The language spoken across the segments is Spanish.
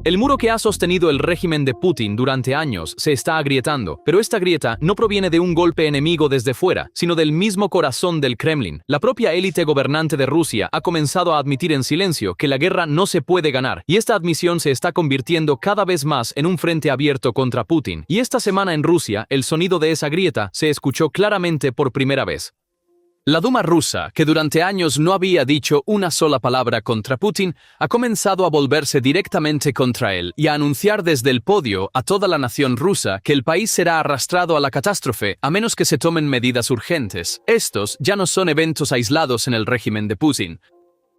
El muro que ha sostenido el régimen de Putin durante años se está agrietando, pero esta grieta no proviene de un golpe enemigo desde fuera, sino del mismo corazón del Kremlin. La propia élite gobernante de Rusia ha comenzado a admitir en silencio que la guerra no se puede ganar, y esta admisión se está convirtiendo cada vez más en un frente abierto contra Putin. Y esta semana en Rusia, el sonido de esa grieta se escuchó claramente por primera vez. La Duma rusa, que durante años no había dicho una sola palabra contra Putin, ha comenzado a volverse directamente contra él y a anunciar desde el podio a toda la nación rusa que el país será arrastrado a la catástrofe a menos que se tomen medidas urgentes. Estos ya no son eventos aislados en el régimen de Putin.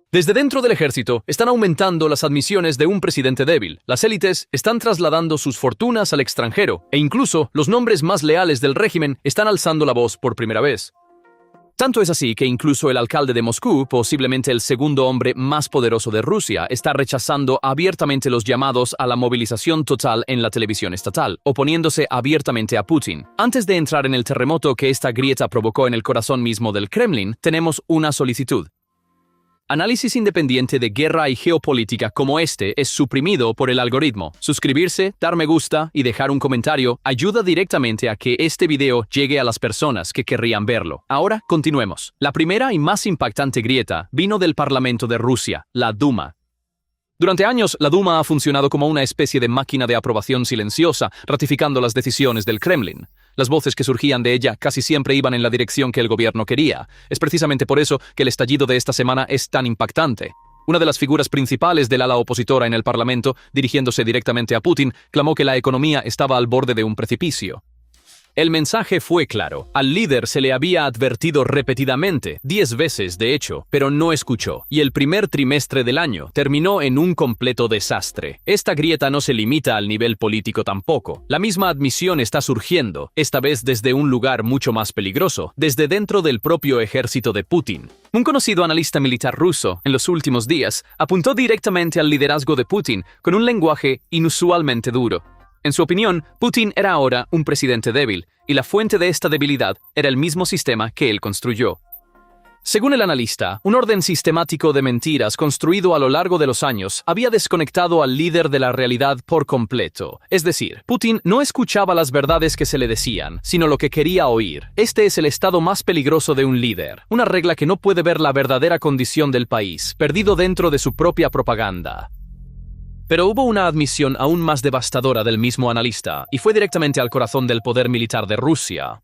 Desde dentro del ejército están aumentando las admisiones de un presidente débil, las élites están trasladando sus fortunas al extranjero e incluso los nombres más leales del régimen están alzando la voz por primera vez. Tanto es así que incluso el alcalde de Moscú, posiblemente el segundo hombre más poderoso de Rusia, está rechazando abiertamente los llamados a la movilización total en la televisión estatal, oponiéndose abiertamente a Putin. Antes de entrar en el terremoto que esta grieta provocó en el corazón mismo del Kremlin, tenemos una solicitud. Análisis independiente de guerra y geopolítica como este es suprimido por el algoritmo. Suscribirse, dar me gusta y dejar un comentario ayuda directamente a que este video llegue a las personas que querrían verlo. Ahora continuemos. La primera y más impactante grieta vino del Parlamento de Rusia, la Duma. Durante años, la Duma ha funcionado como una especie de máquina de aprobación silenciosa, ratificando las decisiones del Kremlin. Las voces que surgían de ella casi siempre iban en la dirección que el gobierno quería. Es precisamente por eso que el estallido de esta semana es tan impactante. Una de las figuras principales del ala opositora en el Parlamento, dirigiéndose directamente a Putin, clamó que la economía estaba al borde de un precipicio. El mensaje fue claro. Al líder se le había advertido repetidamente, 10 veces de hecho, pero no escuchó. Y el primer trimestre del año terminó en un completo desastre. Esta grieta no se limita al nivel político tampoco. La misma admisión está surgiendo, esta vez desde un lugar mucho más peligroso, desde dentro del propio ejército de Putin. Un conocido analista militar ruso, en los últimos días, apuntó directamente al liderazgo de Putin con un lenguaje inusualmente duro. En su opinión, Putin era ahora un presidente débil, y la fuente de esta debilidad era el mismo sistema que él construyó. Según el analista, un orden sistemático de mentiras construido a lo largo de los años había desconectado al líder de la realidad por completo. Es decir, Putin no escuchaba las verdades que se le decían, sino lo que quería oír. Este es el estado más peligroso de un líder, una regla que no puede ver la verdadera condición del país, perdido dentro de su propia propaganda. Pero hubo una admisión aún más devastadora del mismo analista, y fue directamente al corazón del poder militar de Rusia.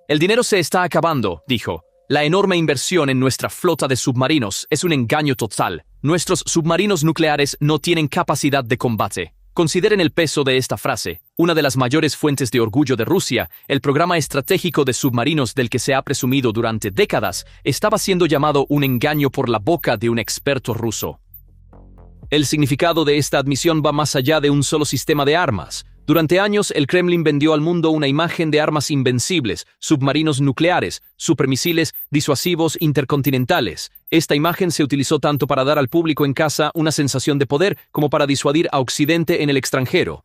El dinero se está acabando, dijo. La enorme inversión en nuestra flota de submarinos es un engaño total. Nuestros submarinos nucleares no tienen capacidad de combate. Consideren el peso de esta frase. Una de las mayores fuentes de orgullo de Rusia, el programa estratégico de submarinos del que se ha presumido durante décadas, estaba siendo llamado un engaño por la boca de un experto ruso. El significado de esta admisión va más allá de un solo sistema de armas. Durante años, el Kremlin vendió al mundo una imagen de armas invencibles, submarinos nucleares, supermisiles disuasivos intercontinentales. Esta imagen se utilizó tanto para dar al público en casa una sensación de poder como para disuadir a Occidente en el extranjero.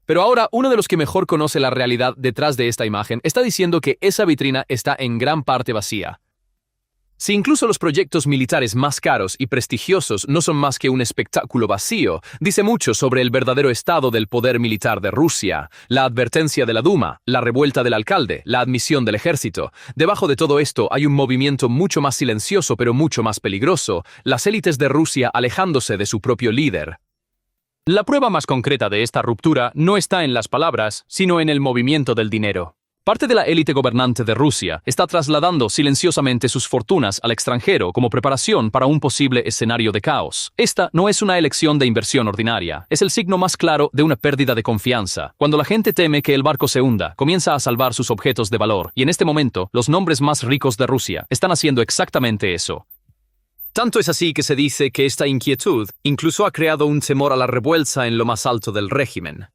Pero ahora, uno de los que mejor conoce la realidad detrás de esta imagen está diciendo que esa vitrina está en gran parte vacía. Si incluso los proyectos militares más caros y prestigiosos no son más que un espectáculo vacío, dice mucho sobre el verdadero estado del poder militar de Rusia. La advertencia de la Duma, la revuelta del alcalde, la admisión del ejército. Debajo de todo esto hay un movimiento mucho más silencioso pero mucho más peligroso, las élites de Rusia alejándose de su propio líder. La prueba más concreta de esta ruptura no está en las palabras, sino en el movimiento del dinero. Parte de la élite gobernante de Rusia está trasladando silenciosamente sus fortunas al extranjero como preparación para un posible escenario de caos. Esta no es una elección de inversión ordinaria, es el signo más claro de una pérdida de confianza. Cuando la gente teme que el barco se hunda, comienza a salvar sus objetos de valor, y en este momento, los nombres más ricos de Rusia están haciendo exactamente eso. Tanto es así que se dice que esta inquietud incluso ha creado un temor a la revuelta en lo más alto del régimen.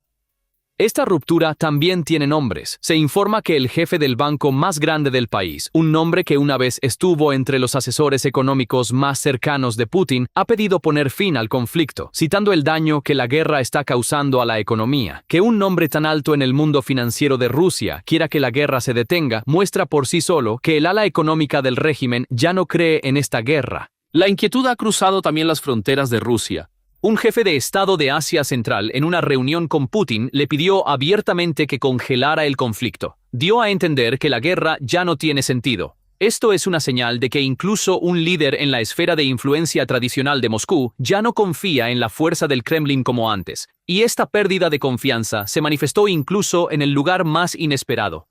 Esta ruptura también tiene nombres. Se informa que el jefe del banco más grande del país, un nombre que una vez estuvo entre los asesores económicos más cercanos de Putin, ha pedido poner fin al conflicto, citando el daño que la guerra está causando a la economía. Que un nombre tan alto en el mundo financiero de Rusia quiera que la guerra se detenga, muestra por sí solo que el ala económica del régimen ya no cree en esta guerra. La inquietud ha cruzado también las fronteras de Rusia. Un jefe de Estado de Asia Central en una reunión con Putin le pidió abiertamente que congelara el conflicto. Dio a entender que la guerra ya no tiene sentido. Esto es una señal de que incluso un líder en la esfera de influencia tradicional de Moscú ya no confía en la fuerza del Kremlin como antes, y esta pérdida de confianza se manifestó incluso en el lugar más inesperado.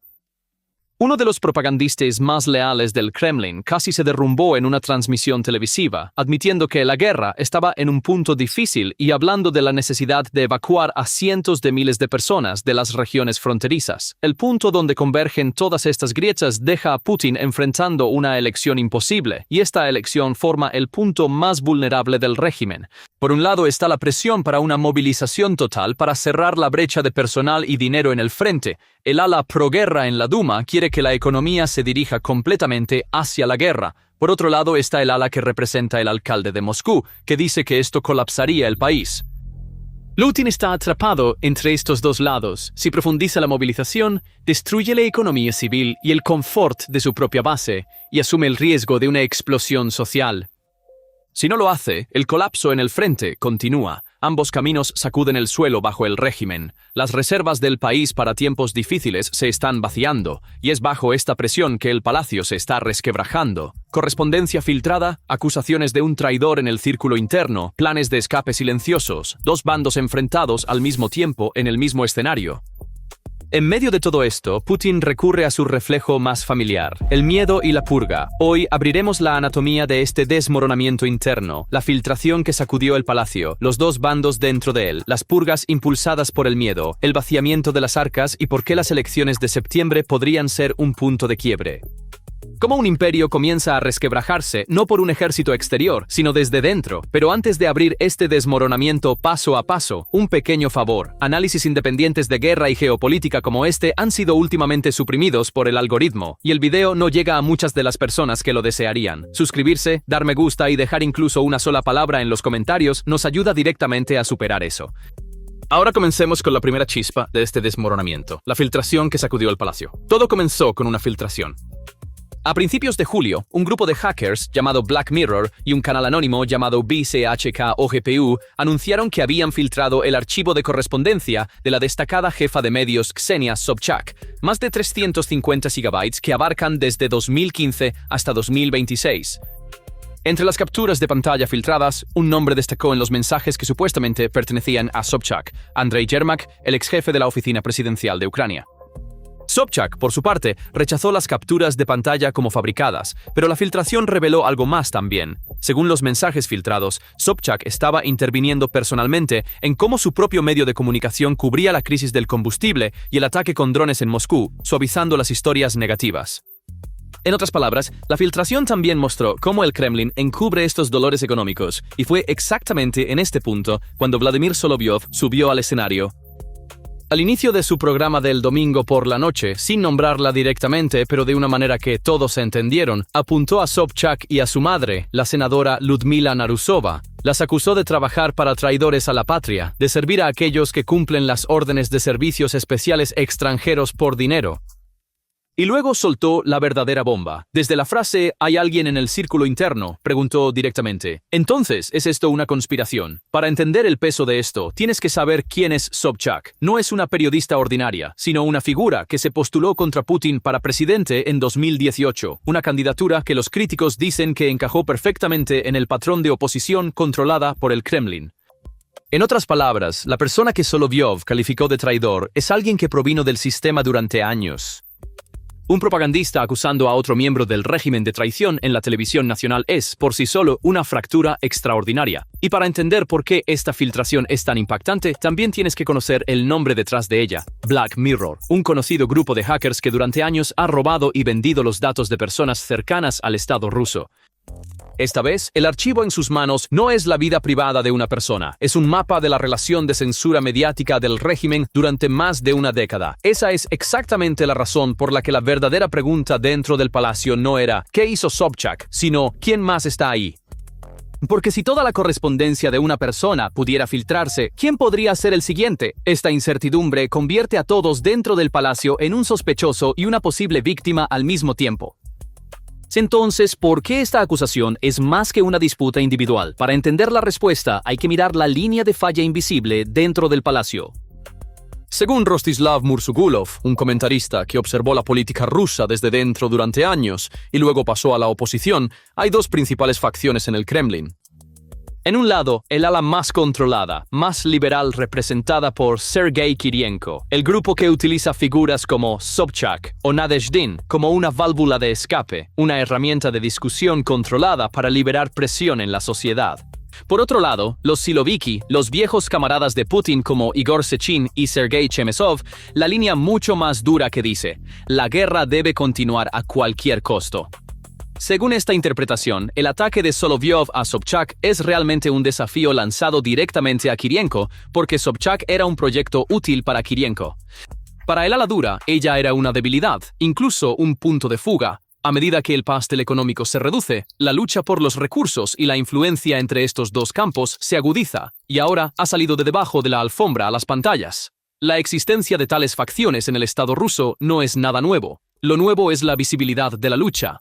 Uno de los propagandistas más leales del Kremlin casi se derrumbó en una transmisión televisiva, admitiendo que la guerra estaba en un punto difícil y hablando de la necesidad de evacuar a cientos de miles de personas de las regiones fronterizas. El punto donde convergen todas estas grietas deja a Putin enfrentando una elección imposible, y esta elección forma el punto más vulnerable del régimen. Por un lado está la presión para una movilización total para cerrar la brecha de personal y dinero en el frente. El ala proguerra en la Duma quiere que la economía se dirija completamente hacia la guerra. Por otro lado está el ala que representa el alcalde de Moscú, que dice que esto colapsaría el país. Putin está atrapado entre estos dos lados. Si profundiza la movilización, destruye la economía civil y el confort de su propia base, y asume el riesgo de una explosión social. Si no lo hace, el colapso en el frente continúa. Ambos caminos sacuden el suelo bajo el régimen. Las reservas del país para tiempos difíciles se están vaciando, y es bajo esta presión que el palacio se está resquebrajando. Correspondencia filtrada, acusaciones de un traidor en el círculo interno, planes de escape silenciosos, dos bandos enfrentados al mismo tiempo en el mismo escenario. En medio de todo esto, Putin recurre a su reflejo más familiar, el miedo y la purga. Hoy abriremos la anatomía de este desmoronamiento interno, la filtración que sacudió el palacio, los dos bandos dentro de él, las purgas impulsadas por el miedo, el vaciamiento de las arcas y por qué las elecciones de septiembre podrían ser un punto de quiebre. Cómo un imperio comienza a resquebrajarse, no por un ejército exterior, sino desde dentro. Pero antes de abrir este desmoronamiento paso a paso, un pequeño favor. Análisis independientes de guerra y geopolítica como este han sido últimamente suprimidos por el algoritmo, y el video no llega a muchas de las personas que lo desearían. Suscribirse, dar me gusta y dejar incluso una sola palabra en los comentarios nos ayuda directamente a superar eso. Ahora comencemos con la primera chispa de este desmoronamiento, la filtración que sacudió el palacio. Todo comenzó con una filtración. A principios de julio, un grupo de hackers llamado Black Mirror y un canal anónimo llamado BCHK-OGPU anunciaron que habían filtrado el archivo de correspondencia de la destacada jefa de medios Ksenia Sobchak, más de 350 gigabytes que abarcan desde 2015 hasta 2026. Entre las capturas de pantalla filtradas, un nombre destacó en los mensajes que supuestamente pertenecían a Sobchak, Andrei Yermak, el ex jefe de la oficina presidencial de Ucrania. Sobchak, por su parte, rechazó las capturas de pantalla como fabricadas, pero la filtración reveló algo más también. Según los mensajes filtrados, Sobchak estaba interviniendo personalmente en cómo su propio medio de comunicación cubría la crisis del combustible y el ataque con drones en Moscú, suavizando las historias negativas. En otras palabras, la filtración también mostró cómo el Kremlin encubre estos dolores económicos, y fue exactamente en este punto cuando Vladimir Solovyov subió al escenario. Al inicio de su programa del domingo por la noche, sin nombrarla directamente, pero de una manera que todos entendieron, apuntó a Sobchak y a su madre, la senadora Ludmila Narusova. Las acusó de trabajar para traidores a la patria, de servir a aquellos que cumplen las órdenes de servicios especiales extranjeros por dinero. Y luego soltó la verdadera bomba. Desde la frase «¿Hay alguien en el círculo interno?», preguntó directamente. Entonces, ¿es esto una conspiración? Para entender el peso de esto, tienes que saber quién es Sobchak. No es una periodista ordinaria, sino una figura que se postuló contra Putin para presidente en 2018, una candidatura que los críticos dicen que encajó perfectamente en el patrón de oposición controlada por el Kremlin. En otras palabras, la persona que Solovyov calificó de traidor es alguien que provino del sistema durante años. Un propagandista acusando a otro miembro del régimen de traición en la televisión nacional es, por sí solo, una fractura extraordinaria. Y para entender por qué esta filtración es tan impactante, también tienes que conocer el nombre detrás de ella: Black Mirror, un conocido grupo de hackers que durante años ha robado y vendido los datos de personas cercanas al Estado ruso. Esta vez, el archivo en sus manos no es la vida privada de una persona, es un mapa de la relación de censura mediática del régimen durante más de una década. Esa es exactamente la razón por la que la verdadera pregunta dentro del palacio no era ¿qué hizo Sobchak?, sino ¿quién más está ahí? Porque si toda la correspondencia de una persona pudiera filtrarse, ¿quién podría ser el siguiente? Esta incertidumbre convierte a todos dentro del palacio en un sospechoso y una posible víctima al mismo tiempo. Entonces, ¿por qué esta acusación es más que una disputa individual? Para entender la respuesta, hay que mirar la línea de falla invisible dentro del palacio. Según Rostislav Mursugulov, un comentarista que observó la política rusa desde dentro durante años y luego pasó a la oposición, hay dos principales facciones en el Kremlin. En un lado, el ala más controlada, más liberal representada por Sergei Kirienko, el grupo que utiliza figuras como Sobchak o Nadezhdin como una válvula de escape, una herramienta de discusión controlada para liberar presión en la sociedad. Por otro lado, los Siloviki, los viejos camaradas de Putin como Igor Sechin y Sergei Chemezov, la línea mucho más dura que dice, la guerra debe continuar a cualquier costo. Según esta interpretación, el ataque de Solovyov a Sobchak es realmente un desafío lanzado directamente a Kirienko, porque Sobchak era un proyecto útil para Kirienko. Para el ala dura, ella era una debilidad, incluso un punto de fuga. A medida que el pastel económico se reduce, la lucha por los recursos y la influencia entre estos dos campos se agudiza, y ahora ha salido de debajo de la alfombra a las pantallas. La existencia de tales facciones en el Estado ruso no es nada nuevo. Lo nuevo es la visibilidad de la lucha.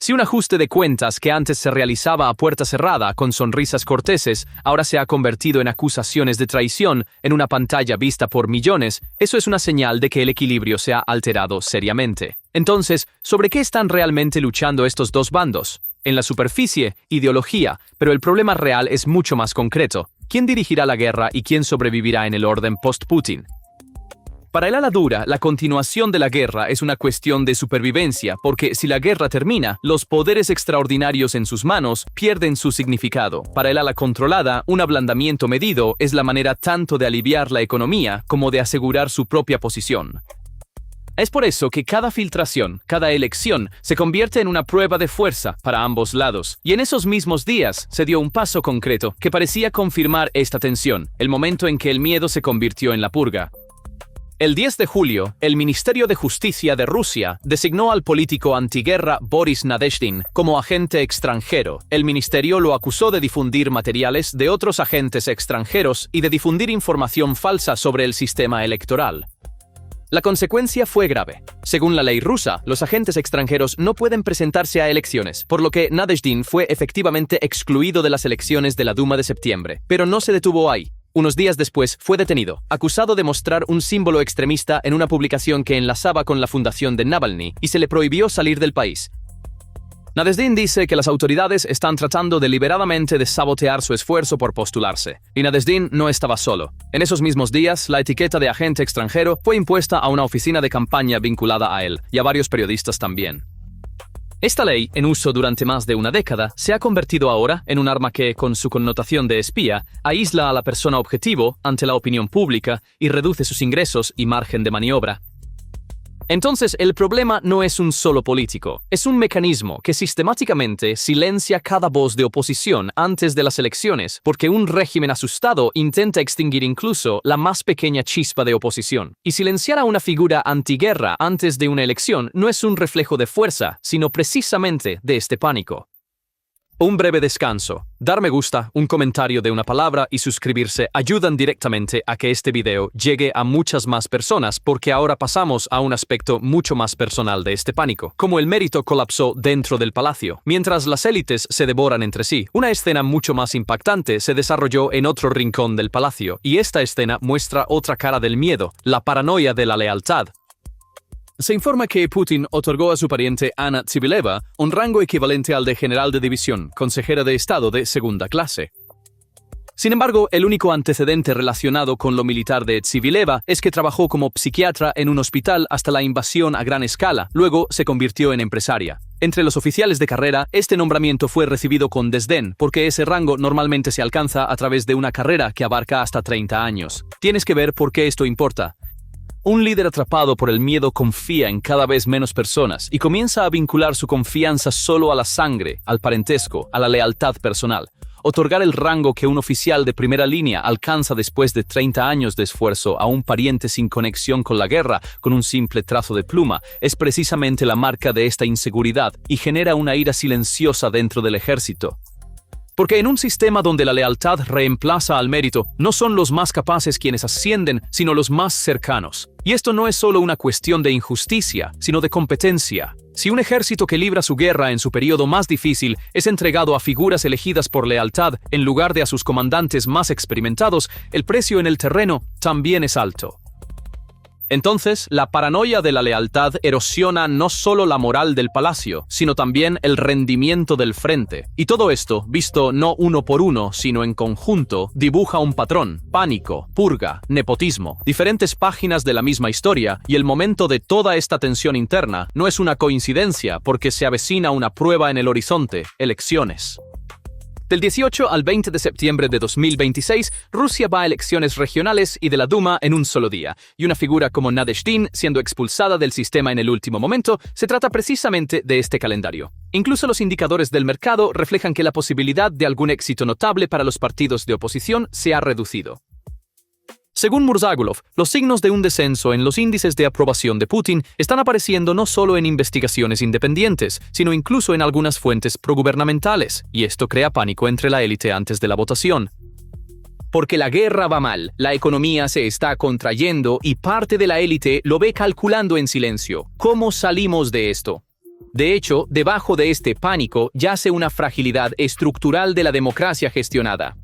Si un ajuste de cuentas que antes se realizaba a puerta cerrada con sonrisas corteses, ahora se ha convertido en acusaciones de traición en una pantalla vista por millones, eso es una señal de que el equilibrio se ha alterado seriamente. Entonces, ¿sobre qué están realmente luchando estos dos bandos? En la superficie, ideología, pero el problema real es mucho más concreto. ¿Quién dirigirá la guerra y quién sobrevivirá en el orden post-Putin? Para el ala dura, la continuación de la guerra es una cuestión de supervivencia, porque si la guerra termina, los poderes extraordinarios en sus manos pierden su significado. Para el ala controlada, un ablandamiento medido es la manera tanto de aliviar la economía como de asegurar su propia posición. Es por eso que cada filtración, cada elección, se convierte en una prueba de fuerza para ambos lados. Y en esos mismos días se dio un paso concreto que parecía confirmar esta tensión, el momento en que el miedo se convirtió en la purga. El 10 de julio, el Ministerio de Justicia de Rusia designó al político antiguerra Boris Nadezhdin como agente extranjero. El ministerio lo acusó de difundir materiales de otros agentes extranjeros y de difundir información falsa sobre el sistema electoral. La consecuencia fue grave. Según la ley rusa, los agentes extranjeros no pueden presentarse a elecciones, por lo que Nadezhdin fue efectivamente excluido de las elecciones de la Duma de septiembre. Pero no se detuvo ahí. Unos días después fue detenido, acusado de mostrar un símbolo extremista en una publicación que enlazaba con la fundación de Navalny, y se le prohibió salir del país. Nadezhdin dice que las autoridades están tratando deliberadamente de sabotear su esfuerzo por postularse. Y Nadezhdin no estaba solo. En esos mismos días, la etiqueta de agente extranjero fue impuesta a una oficina de campaña vinculada a él, y a varios periodistas también. Esta ley, en uso durante más de una década, se ha convertido ahora en un arma que, con su connotación de espía, aísla a la persona objetivo ante la opinión pública y reduce sus ingresos y margen de maniobra. Entonces, el problema no es un solo político, es un mecanismo que sistemáticamente silencia cada voz de oposición antes de las elecciones, porque un régimen asustado intenta extinguir incluso la más pequeña chispa de oposición. Y silenciar a una figura antiguerra antes de una elección no es un reflejo de fuerza, sino precisamente de este pánico. Un breve descanso, dar me gusta, un comentario de una palabra y suscribirse ayudan directamente a que este video llegue a muchas más personas, porque ahora pasamos a un aspecto mucho más personal de este pánico, como el mérito colapsó dentro del palacio, mientras las élites se devoran entre sí. Una escena mucho más impactante se desarrolló en otro rincón del palacio, y esta escena muestra otra cara del miedo, la paranoia de la lealtad. Se informa que Putin otorgó a su pariente Anna Tsivileva un rango equivalente al de general de división, consejera de Estado de segunda clase. Sin embargo, el único antecedente relacionado con lo militar de Tsivileva es que trabajó como psiquiatra en un hospital hasta la invasión a gran escala, luego se convirtió en empresaria. Entre los oficiales de carrera, este nombramiento fue recibido con desdén, porque ese rango normalmente se alcanza a través de una carrera que abarca hasta 30 años. Tienes que ver por qué esto importa. Un líder atrapado por el miedo confía en cada vez menos personas y comienza a vincular su confianza solo a la sangre, al parentesco, a la lealtad personal. Otorgar el rango que un oficial de primera línea alcanza después de 30 años de esfuerzo a un pariente sin conexión con la guerra, con un simple trazo de pluma, es precisamente la marca de esta inseguridad y genera una ira silenciosa dentro del ejército. Porque en un sistema donde la lealtad reemplaza al mérito, no son los más capaces quienes ascienden, sino los más cercanos. Y esto no es solo una cuestión de injusticia, sino de competencia. Si un ejército que libra su guerra en su periodo más difícil es entregado a figuras elegidas por lealtad en lugar de a sus comandantes más experimentados, el precio en el terreno también es alto. Entonces, la paranoia de la lealtad erosiona no solo la moral del palacio, sino también el rendimiento del frente. Y todo esto, visto no uno por uno, sino en conjunto, dibuja un patrón: pánico, purga, nepotismo, diferentes páginas de la misma historia, y el momento de toda esta tensión interna no es una coincidencia porque se avecina una prueba en el horizonte: elecciones. Del 18 al 20 de septiembre de 2026, Rusia va a elecciones regionales y de la Duma en un solo día, y una figura como Nadezhdin siendo expulsada del sistema en el último momento, se trata precisamente de este calendario. Incluso los indicadores del mercado reflejan que la posibilidad de algún éxito notable para los partidos de oposición se ha reducido. Según Murzagulov, los signos de un descenso en los índices de aprobación de Putin están apareciendo no solo en investigaciones independientes, sino incluso en algunas fuentes progubernamentales, y esto crea pánico entre la élite antes de la votación. Porque la guerra va mal, la economía se está contrayendo y parte de la élite lo ve calculando en silencio. ¿Cómo salimos de esto? De hecho, debajo de este pánico yace una fragilidad estructural de la democracia gestionada.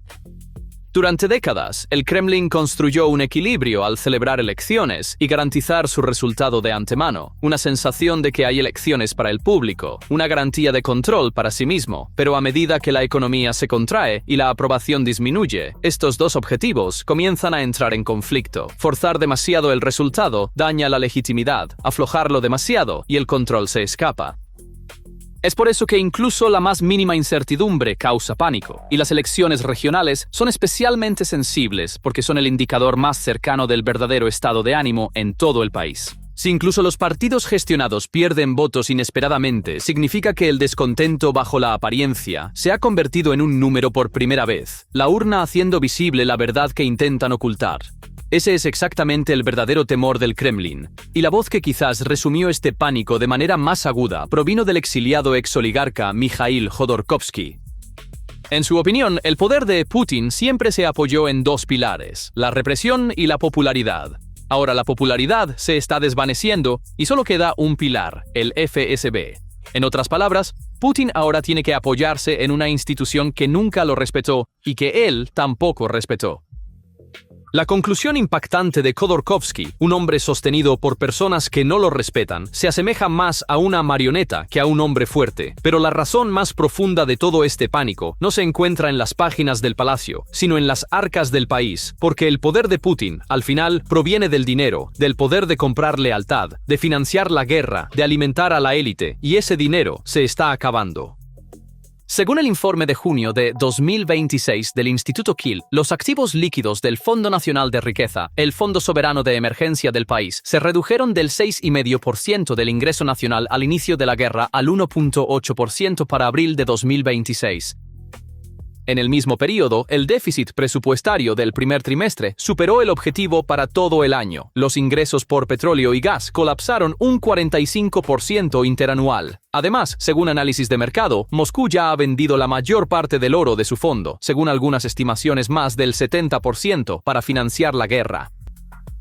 Durante décadas, el Kremlin construyó un equilibrio al celebrar elecciones y garantizar su resultado de antemano, una sensación de que hay elecciones para el público, una garantía de control para sí mismo, pero a medida que la economía se contrae y la aprobación disminuye, estos dos objetivos comienzan a entrar en conflicto. Forzar demasiado el resultado daña la legitimidad, aflojarlo demasiado y el control se escapa. Es por eso que incluso la más mínima incertidumbre causa pánico, y las elecciones regionales son especialmente sensibles porque son el indicador más cercano del verdadero estado de ánimo en todo el país. Si incluso los partidos gestionados pierden votos inesperadamente, significa que el descontento bajo la apariencia se ha convertido en un número por primera vez, la urna haciendo visible la verdad que intentan ocultar. Ese es exactamente el verdadero temor del Kremlin, y la voz que quizás resumió este pánico de manera más aguda provino del exiliado exoligarca Mikhail Jodorkovsky. En su opinión, el poder de Putin siempre se apoyó en dos pilares: la represión y la popularidad. Ahora la popularidad se está desvaneciendo y solo queda un pilar, el FSB. En otras palabras, Putin ahora tiene que apoyarse en una institución que nunca lo respetó y que él tampoco respetó. La conclusión impactante de Khodorkovsky, un hombre sostenido por personas que no lo respetan, se asemeja más a una marioneta que a un hombre fuerte. Pero la razón más profunda de todo este pánico no se encuentra en las páginas del palacio, sino en las arcas del país, porque el poder de Putin, al final, proviene del dinero, del poder de comprar lealtad, de financiar la guerra, de alimentar a la élite, y ese dinero se está acabando. Según el informe de junio de 2026 del Instituto Kiel, los activos líquidos del Fondo Nacional de Riqueza, el Fondo Soberano de Emergencia del país, se redujeron del 6,5% del ingreso nacional al inicio de la guerra al 1,8% para abril de 2026. En el mismo periodo, el déficit presupuestario del primer trimestre superó el objetivo para todo el año. Los ingresos por petróleo y gas colapsaron un 45% interanual. Además, según análisis de mercado, Moscú ya ha vendido la mayor parte del oro de su fondo, según algunas estimaciones más del 70%, para financiar la guerra.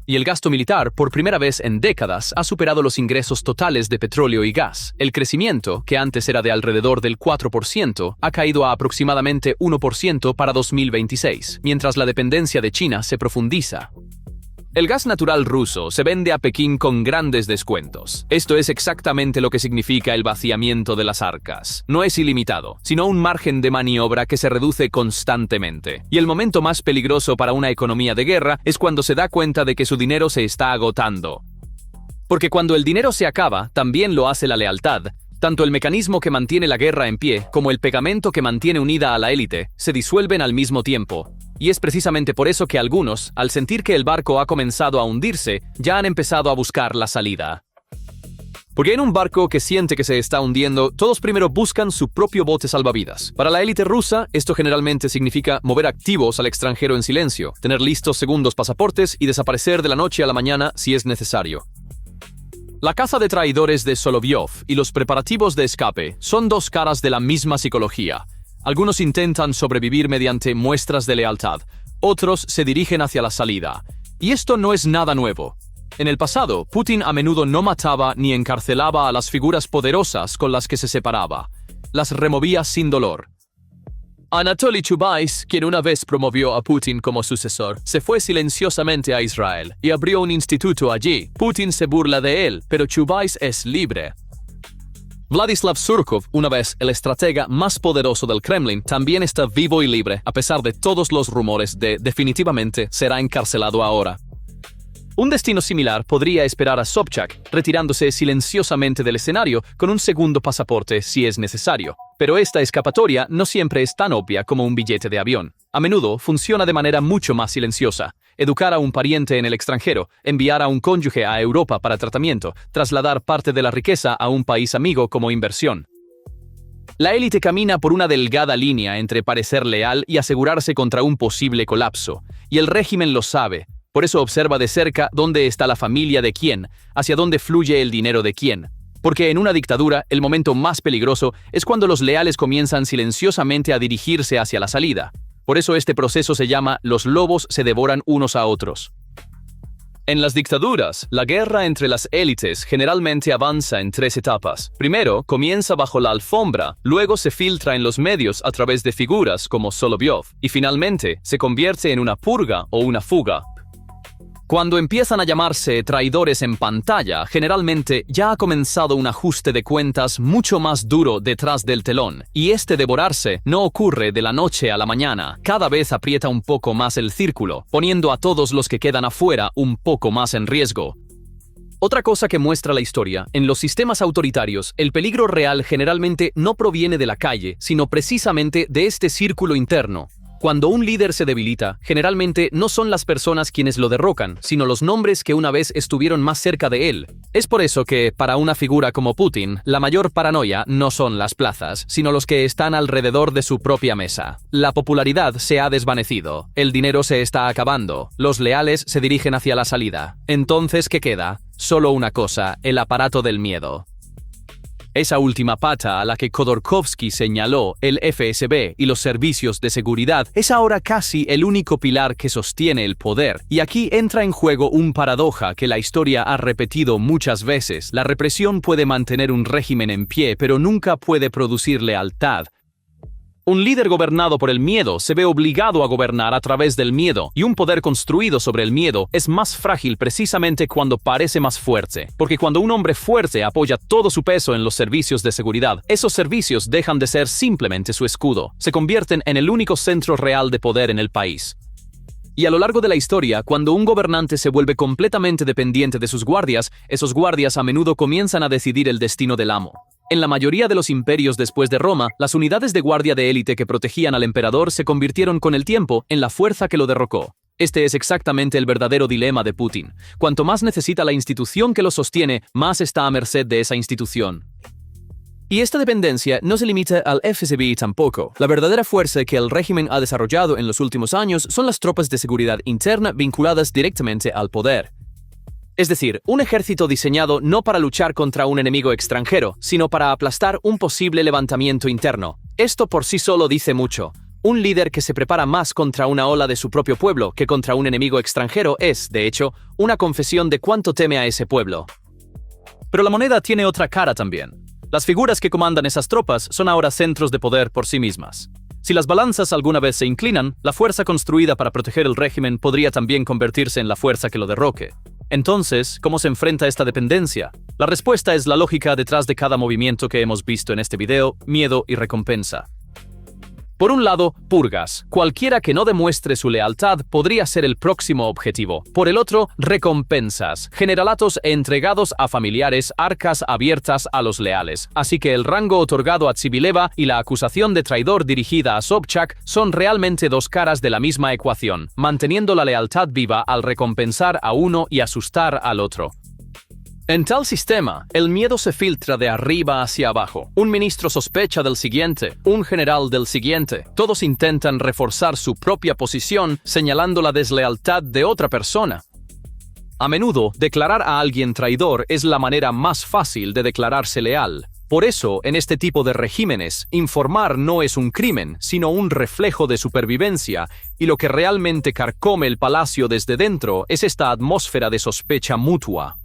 Y el gasto militar, por primera vez en décadas, ha superado los ingresos totales de petróleo y gas. El crecimiento, que antes era de alrededor del 4%, ha caído a aproximadamente 1% para 2026, mientras la dependencia de China se profundiza. El gas natural ruso se vende a Pekín con grandes descuentos. Esto es exactamente lo que significa el vaciamiento de las arcas. No es ilimitado, sino un margen de maniobra que se reduce constantemente. Y el momento más peligroso para una economía de guerra es cuando se da cuenta de que su dinero se está agotando. Porque cuando el dinero se acaba, también lo hace la lealtad. Tanto el mecanismo que mantiene la guerra en pie como el pegamento que mantiene unida a la élite se disuelven al mismo tiempo. Y es precisamente por eso que algunos, al sentir que el barco ha comenzado a hundirse, ya han empezado a buscar la salida. Porque en un barco que siente que se está hundiendo, todos primero buscan su propio bote salvavidas. Para la élite rusa, esto generalmente significa mover activos al extranjero en silencio, tener listos segundos pasaportes y desaparecer de la noche a la mañana si es necesario. La caza de traidores de Solovyov y los preparativos de escape son dos caras de la misma psicología. Algunos intentan sobrevivir mediante muestras de lealtad, otros se dirigen hacia la salida. Y esto no es nada nuevo. En el pasado, Putin a menudo no mataba ni encarcelaba a las figuras poderosas con las que se separaba. Las removía sin dolor. Anatoly Chubais, quien una vez promovió a Putin como sucesor, se fue silenciosamente a Israel y abrió un instituto allí. Putin se burla de él, pero Chubais es libre. Vladislav Surkov, una vez el estratega más poderoso del Kremlin, también está vivo y libre, a pesar de todos los rumores de definitivamente será encarcelado ahora. Un destino similar podría esperar a Sobchak, retirándose silenciosamente del escenario con un segundo pasaporte si es necesario. Pero esta escapatoria no siempre es tan obvia como un billete de avión. A menudo funciona de manera mucho más silenciosa. Educar a un pariente en el extranjero, enviar a un cónyuge a Europa para tratamiento, trasladar parte de la riqueza a un país amigo como inversión. La élite camina por una delgada línea entre parecer leal y asegurarse contra un posible colapso, y el régimen lo sabe. Por eso observa de cerca dónde está la familia de quién, hacia dónde fluye el dinero de quién. Porque en una dictadura, el momento más peligroso es cuando los leales comienzan silenciosamente a dirigirse hacia la salida. Por eso este proceso se llama los lobos se devoran unos a otros. En las dictaduras, la guerra entre las élites generalmente avanza en 3 etapas. Primero, comienza bajo la alfombra, luego se filtra en los medios a través de figuras como Solovyov, y finalmente se convierte en una purga o una fuga. Cuando empiezan a llamarse traidores en pantalla, generalmente ya ha comenzado un ajuste de cuentas mucho más duro detrás del telón, y este devorarse no ocurre de la noche a la mañana. Cada vez aprieta un poco más el círculo, poniendo a todos los que quedan afuera un poco más en riesgo. Otra cosa que muestra la historia, en los sistemas autoritarios, el peligro real generalmente no proviene de la calle, sino precisamente de este círculo interno. Cuando un líder se debilita, generalmente no son las personas quienes lo derrocan, sino los nombres que una vez estuvieron más cerca de él. Es por eso que, para una figura como Putin, la mayor paranoia no son las plazas, sino los que están alrededor de su propia mesa. La popularidad se ha desvanecido, el dinero se está acabando, los leales se dirigen hacia la salida. Entonces, ¿qué queda? Solo una cosa, el aparato del miedo. Esa última pata a la que Khodorkovsky señaló, el FSB y los servicios de seguridad, es ahora casi el único pilar que sostiene el poder. Y aquí entra en juego un paradoja que la historia ha repetido muchas veces. La represión puede mantener un régimen en pie, pero nunca puede producir lealtad. Un líder gobernado por el miedo se ve obligado a gobernar a través del miedo, y un poder construido sobre el miedo es más frágil precisamente cuando parece más fuerte. Porque cuando un hombre fuerte apoya todo su peso en los servicios de seguridad, esos servicios dejan de ser simplemente su escudo, se convierten en el único centro real de poder en el país. Y a lo largo de la historia, cuando un gobernante se vuelve completamente dependiente de sus guardias, esos guardias a menudo comienzan a decidir el destino del amo. En la mayoría de los imperios después de Roma, las unidades de guardia de élite que protegían al emperador se convirtieron con el tiempo en la fuerza que lo derrocó. Este es exactamente el verdadero dilema de Putin. Cuanto más necesita la institución que lo sostiene, más está a merced de esa institución. Y esta dependencia no se limita al FSB tampoco. La verdadera fuerza que el régimen ha desarrollado en los últimos años son las tropas de seguridad interna vinculadas directamente al poder. Es decir, un ejército diseñado no para luchar contra un enemigo extranjero, sino para aplastar un posible levantamiento interno. Esto por sí solo dice mucho. Un líder que se prepara más contra una ola de su propio pueblo que contra un enemigo extranjero es, de hecho, una confesión de cuánto teme a ese pueblo. Pero la moneda tiene otra cara también. Las figuras que comandan esas tropas son ahora centros de poder por sí mismas. Si las balanzas alguna vez se inclinan, la fuerza construida para proteger el régimen podría también convertirse en la fuerza que lo derroque. Entonces, ¿cómo se enfrenta esta dependencia? La respuesta es la lógica detrás de cada movimiento que hemos visto en este video: miedo y recompensa. Por un lado, purgas. Cualquiera que no demuestre su lealtad podría ser el próximo objetivo. Por el otro, recompensas. Generalatos entregados a familiares, arcas abiertas a los leales. Así que el rango otorgado a Tsibileva y la acusación de traidor dirigida a Sobchak son realmente dos caras de la misma ecuación, manteniendo la lealtad viva al recompensar a uno y asustar al otro. En tal sistema, el miedo se filtra de arriba hacia abajo. Un ministro sospecha del siguiente, un general del siguiente. Todos intentan reforzar su propia posición señalando la deslealtad de otra persona. A menudo, declarar a alguien traidor es la manera más fácil de declararse leal. Por eso, en este tipo de regímenes, informar no es un crimen, sino un reflejo de supervivencia, y lo que realmente carcome el palacio desde dentro es esta atmósfera de sospecha mutua.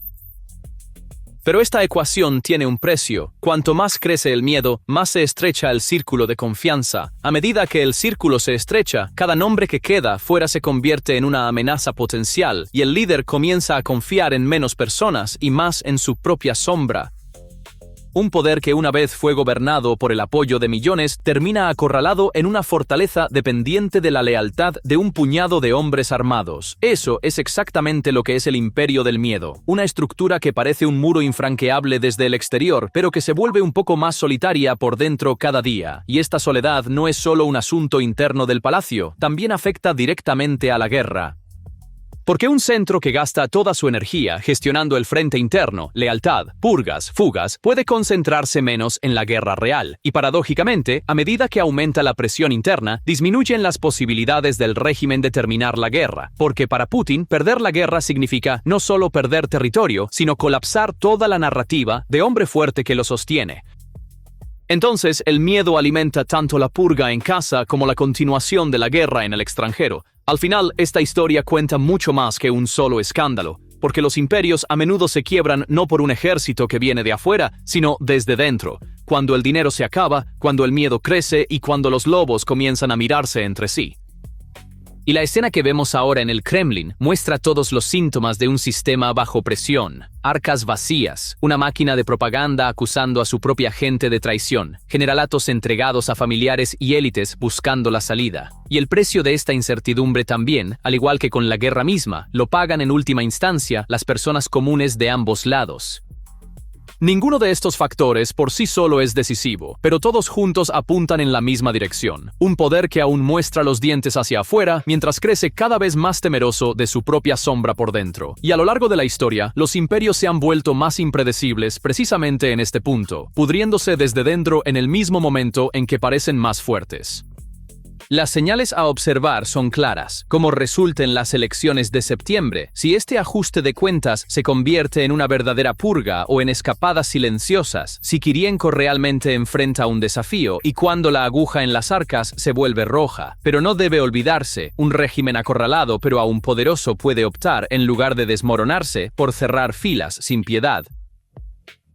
Pero esta ecuación tiene un precio. Cuanto más crece el miedo, más se estrecha el círculo de confianza. A medida que el círculo se estrecha, cada nombre que queda fuera se convierte en una amenaza potencial, y el líder comienza a confiar en menos personas y más en su propia sombra. Un poder que una vez fue gobernado por el apoyo de millones termina acorralado en una fortaleza dependiente de la lealtad de un puñado de hombres armados. Eso es exactamente lo que es el imperio del miedo, una estructura que parece un muro infranqueable desde el exterior, pero que se vuelve un poco más solitaria por dentro cada día. Y esta soledad no es solo un asunto interno del palacio, también afecta directamente a la guerra. Porque un centro que gasta toda su energía gestionando el frente interno, lealtad, purgas, fugas, puede concentrarse menos en la guerra real. Y paradójicamente, a medida que aumenta la presión interna, disminuyen las posibilidades del régimen de terminar la guerra. Porque para Putin, perder la guerra significa no solo perder territorio, sino colapsar toda la narrativa de hombre fuerte que lo sostiene. Entonces, el miedo alimenta tanto la purga en casa como la continuación de la guerra en el extranjero. Al final, esta historia cuenta mucho más que un solo escándalo, porque los imperios a menudo se quiebran no por un ejército que viene de afuera, sino desde dentro, cuando el dinero se acaba, cuando el miedo crece y cuando los lobos comienzan a mirarse entre sí. Y la escena que vemos ahora en el Kremlin muestra todos los síntomas de un sistema bajo presión. Arcas vacías, una máquina de propaganda acusando a su propia gente de traición, generalatos entregados a familiares y élites buscando la salida. Y el precio de esta incertidumbre también, al igual que con la guerra misma, lo pagan en última instancia las personas comunes de ambos lados. Ninguno de estos factores por sí solo es decisivo, pero todos juntos apuntan en la misma dirección. Un poder que aún muestra los dientes hacia afuera, mientras crece cada vez más temeroso de su propia sombra por dentro. Y a lo largo de la historia, los imperios se han vuelto más impredecibles precisamente en este punto, pudriéndose desde dentro en el mismo momento en que parecen más fuertes. Las señales a observar son claras, como resulta en las elecciones de septiembre. Si este ajuste de cuentas se convierte en una verdadera purga o en escapadas silenciosas, si Kirienko realmente enfrenta un desafío y cuando la aguja en las arcas se vuelve roja. Pero no debe olvidarse, un régimen acorralado pero aún poderoso puede optar, en lugar de desmoronarse, por cerrar filas sin piedad.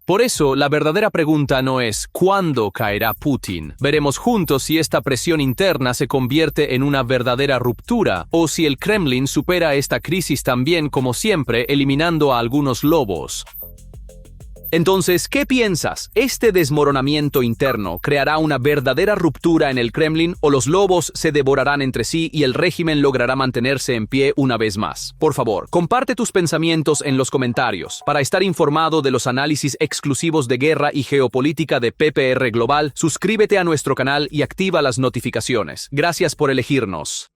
Por eso, la verdadera pregunta no es ¿cuándo caerá Putin? Veremos juntos si esta presión interna se convierte en una verdadera ruptura o si el Kremlin supera esta crisis también como siempre, eliminando a algunos lobos. Entonces, ¿qué piensas? ¿Este desmoronamiento interno creará una verdadera ruptura en el Kremlin o los lobos se devorarán entre sí y el régimen logrará mantenerse en pie una vez más? Por favor, comparte tus pensamientos en los comentarios. Para estar informado de los análisis exclusivos de guerra y geopolítica de PPR Global, suscríbete a nuestro canal y activa las notificaciones. Gracias por elegirnos.